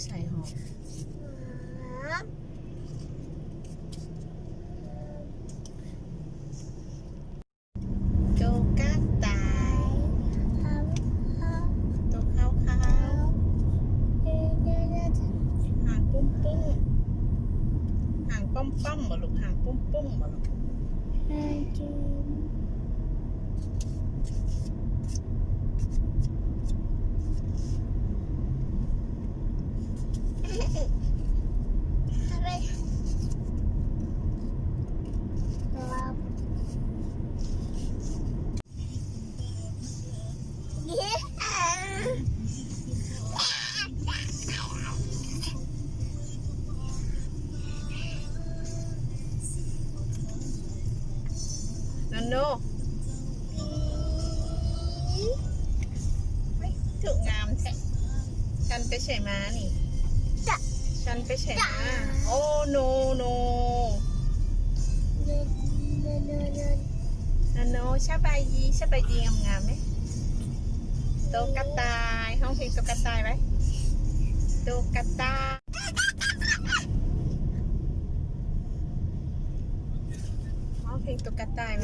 ใส่หอมโจกาตายตัวขาวหางปุ้มปุ้มหางป้อมป้อมบ่ลูกหางปุ้มปุ้มบ่ลูกนันโนไม่ถูกงามแท้ฉันไปใช่ม้านี่ฉันไปใช่ม้าโอ้โนโนนันโนชาบายยีงามๆไหมโตกระต่ายห้องเพลงโตกระต่ายไหมโตกระต่ายห้องเพลงโตกระต่ายไหม